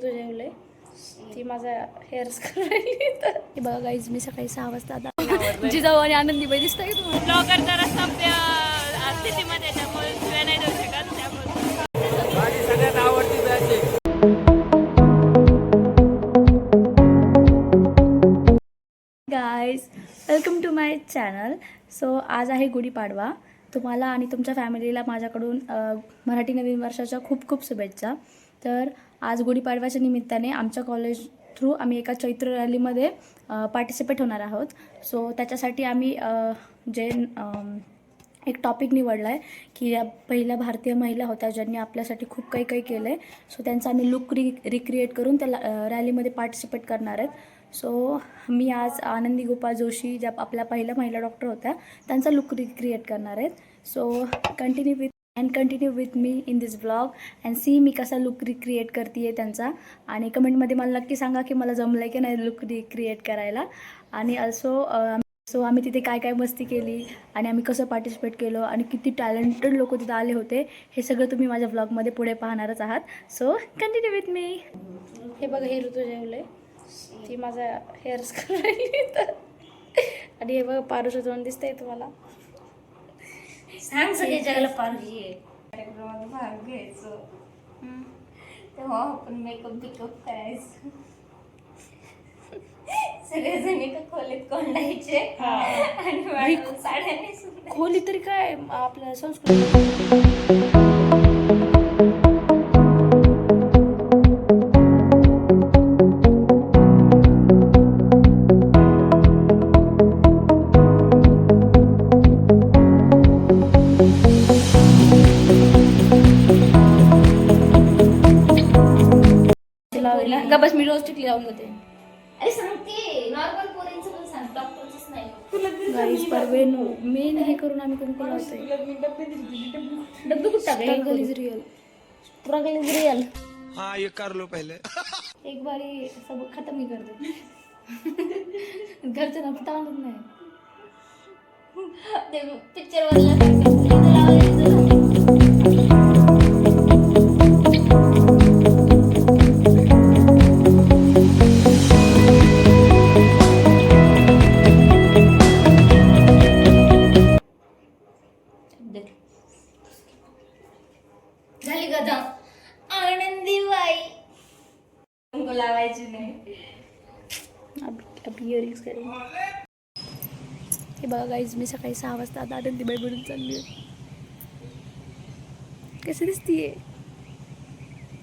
ऋतू जेवले ती माझा हेअर्स करायली तर बघा गाईज मी सकाळी 6 वाजता आता जिजाऊ आणि आनंदीबाई दिसताय तुम्हाला ब्लॉगर जरा सध्या स्थितीमध्ये त्यामुळे शिवाय नाही देऊ शकत त्यामुळे माझी सगळ्यात आवडती बॅच आहे. Guys welcome to my channel. So आज आहे गुढीपाडवा. तुम्हाला आणि तुमच्या फॅमिलीला माझ्याकडून मराठी नवीन वर्षाच्या खूप खूप शुभेच्छा. तर आज गुढीपाडव्याच्या निमित्ताने आमच्या कॉलेज थ्रू आम्ही एका चैत्र रॅलीमध्ये पार्टिसिपेट होणार आहोत. सो त्याच्यासाठी आम्ही जे एक टॉपिक निवडला आहे की या पहिल्या भारतीय महिला होत्या ज्यांनी आपल्यासाठी खूप काही काही केलं आहे. सो त्यांचा आम्ही लुक रिक्रिएट करून त्या रॅलीमध्ये पार्टिसिपेट करणार आहेत. सो मी आज आनंदी गोपाळ जोशी ज्या आपल्या पहिल्या महिला डॉक्टर होत्या त्यांचा लुक रिक्रिएट करणार आहेत. So continue with me in this blog and see me कसा लुक रिक्रिएट करते आहे त्यांचा. आणि कमेंटमध्ये मला नक्की सांगा की मला जमलं आहे की नाही लुक रिक्रिएट करायला. आणि सो आम्ही तिथे काय काय मस्ती केली आणि आम्ही कसं पार्टिसिपेट केलं आणि किती टॅलेंटेड लोक तिथे आले होते हे सगळं तुम्ही माझ्या ब्लॉगमध्ये पुढे पाहणारच आहात. सो कंटिन्यू विथ मी. हे बघा हे ऋतू जेवले ती माझा हेअर्स करायली तर आणि हे बघा पारूचं तोंड दिसतंय तुम्हाला. सांग सगळे जगाला पारजी आहे कार्यक्रमात भाग घ्यायचो तेव्हा आपण मेकअप बिकअप करायचो. सगळेजण एका खोलीत कोंडायचे आणि साड्या नेसून खोली तरी काय आपल्या संस्कृती गबस मी रोज टिकली लावून होते. अरे सांगते नॉर्मल पोरींचं पण सांग डॉक्टरचंच नाही. गाईस परवेनो मेन हे करून आम्ही कुंकू लावतोय. डब्बी कुठं स्ट्रगल इज रियल. हाँ ये कर लो पहले. एक बारी सब खत्म ही कर दो. घरचं ना ताणत नाही. ते पिक्चर वरला झाली का दम आनंदी बाई लावायची नाही. अभी इयरिंग्स करेंगे. हे बघा गाईज मी सकाळी 6 वाजता आता आनंदीबाई बनून चालली आहे. कशी दिसतीये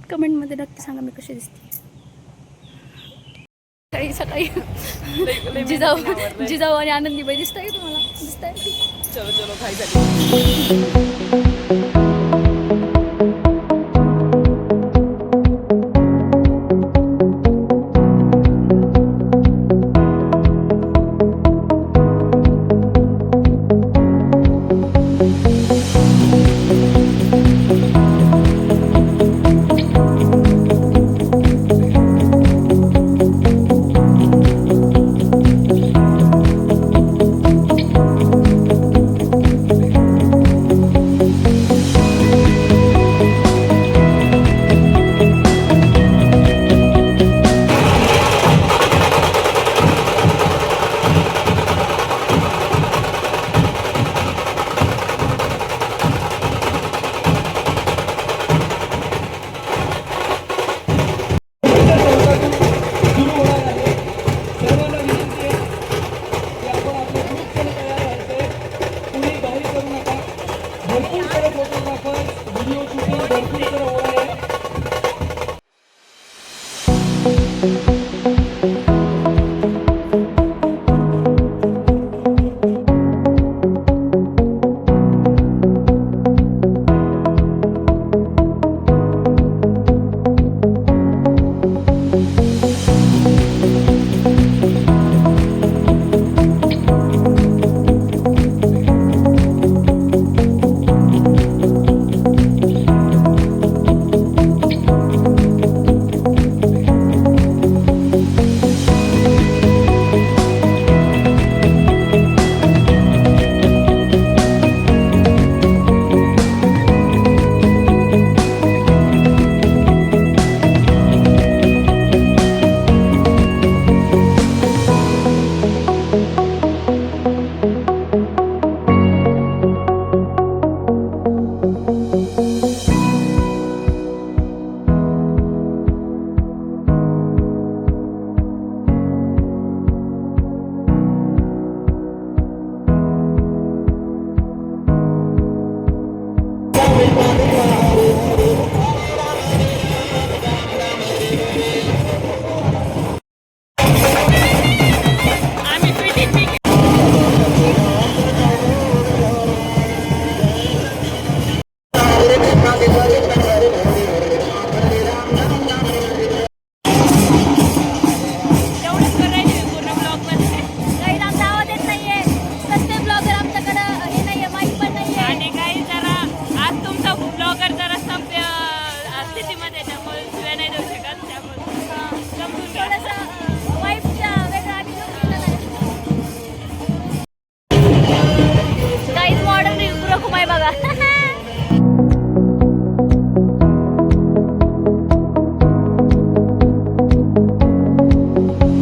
कमेंटमध्ये नक्की सांगा मी कशी दिसते. सकाळी जिजाऊ आणि आनंदीबाई दिसताय तुम्हाला दिसताय. चलो चलो खाई झाली.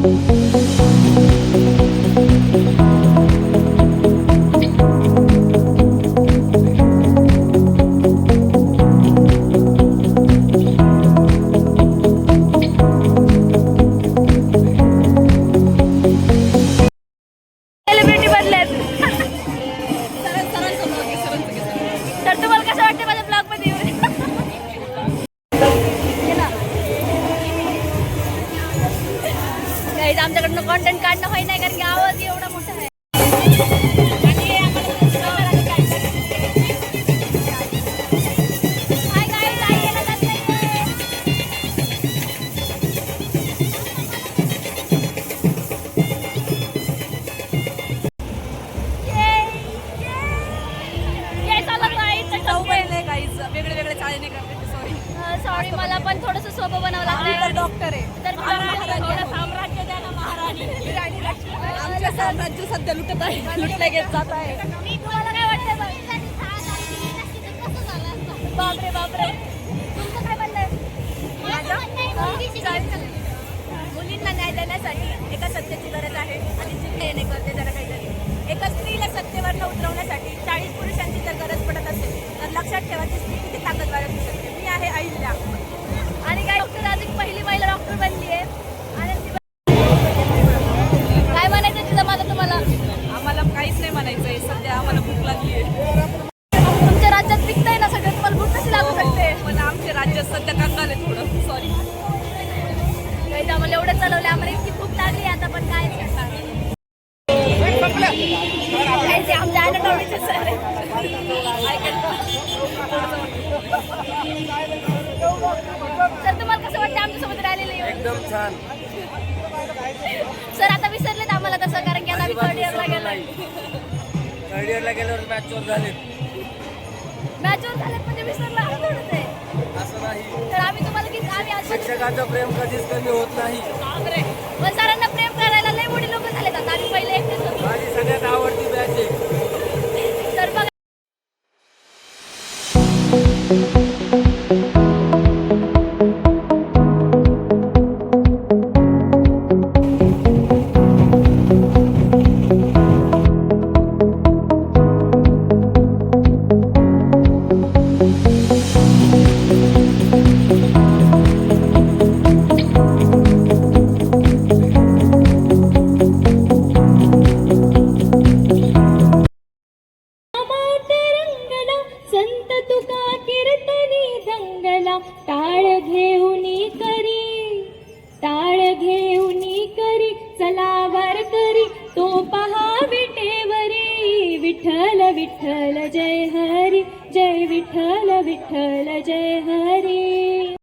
सेलिब्रिटी बनल्यात. तर तुम्हाला कसं वाटतं माझ्या ब्लॉग मध्ये येऊन? Guys, आमच्याकडनं कॉन्टेंट काढणं होई नाही कारण की आवाज एवढा मोठा आहे. आणि आम्हाला Hi guys, आई येणं जात नाहीये. सॉरी मला पण थोडस सोपं बनावं लागतं. डॉक्टर आहे तर थोडं साम्राज्य द्या ना महाराणी. आमचे साम्राज्य सध्या लुटत आहे लुटले घेत जात आहे. तुम्हाला काय वाटतं बापरे बापरे तुमचं काय म्हणणं आहे? मुलींना न्याय देण्यासाठी एका सत्तेची गरज आहे आणि जिथे येणे करते जरा काहीतरी एका स्त्रीला सत्तेवर उतरवण्यासाठी 40 पुरुषांची जर गरज पडत असेल तर लक्षात ठेवा ती स्त्री किती ताकदवार असू शकते. मी आहे अहिल्या. आणि काय डॉक्टर आज एक पहिली महिला डॉक्टर बनली आहे. काय म्हणायचं तुझं माझं तुम्हाला? आम्हाला काहीच नाही म्हणायचंय सध्या आम्हाला भूक लागली आहे. तुमच्या राज्यात पिकतंय ना सगळं तुम्हाला भूक कशी लागू शकते? पण आमच्या राज्यात सध्या कंगाल आहे थोडं सॉरी. काही आम्हाला एवढं चालवलं आम्हाला इतकी भूक लागली आता पण काय करणार. आमच्या anatomy सर आहे. सर तुम्हाला कसं वाटतं आमच्यासोबत राहिलेलं येऊन? एकदम छान. सर आता विसरलेत आम्हाला तसं कारण की आता आम्ही थर्ड इयरला गेलोय. थर्ड इयरला गेल्यावर मॅच वर झाले मॅचवर झालेत म्हणजे विसरलं असं थोडंच आहे. असं नाही. तर आम्ही तुम्हाला की आम्ही आज शिक्षकाचं प्रेम कधीच कमी होत नाही. पण सरांना प्रेम करायला लई मोठी लोक झालेत आता. आम्ही पहिले एकटेच होतो. माझी सगळ्यात आवडती बॅच आहे. तर बघा संत तुका कीर्तनी दंगला टाळ घेऊनी करी चला वारकरी तो पहा विटेवरी. विठ्ठल विठ्ठल जय हरी जय विठ्ठल विठ्ठल जय हरी.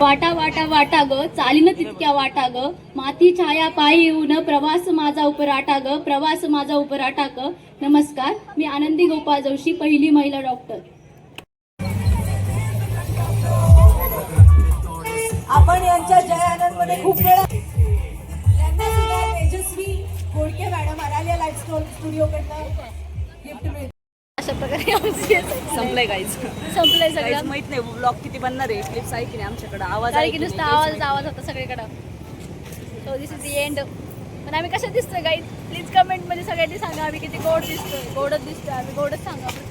वाटा वाटा वाटा ग चालीन तितक्या वाटा ग माती छाया पायी येऊन प्रवास माझा उपराटा ग प्रवास माझा उपराटा ग. नमस्कार, मी आनंदी गोपाळ जोशी, पहिली महिला डॉक्टर. आपण यांच्या जय आनंद मध्ये खूप वेळा यांना सुद्धा तेजस्वी घोडके मॅडम आरालिया लाईफ स्टुडिओ कडनं गिफ्ट मिळते. अशा प्रकारे आमचे संपलंय गाईज संपलंय सगळं. माहित नाही ब्लॉग किती बनणार आहे. क्लिप्स आहे की नाही आमच्याकडे आवाज कारण आहे की की नुसता नाही, आवाज होता सगळीकडं. So this is the end. पण आम्ही कसं दिसतोय गाईज प्लीज कमेंट मध्ये सगळ्यांनी सांगा आम्ही किती गोड दिसतोय. गोडच दिसतोय आम्ही गोडच सांगा प्लीज.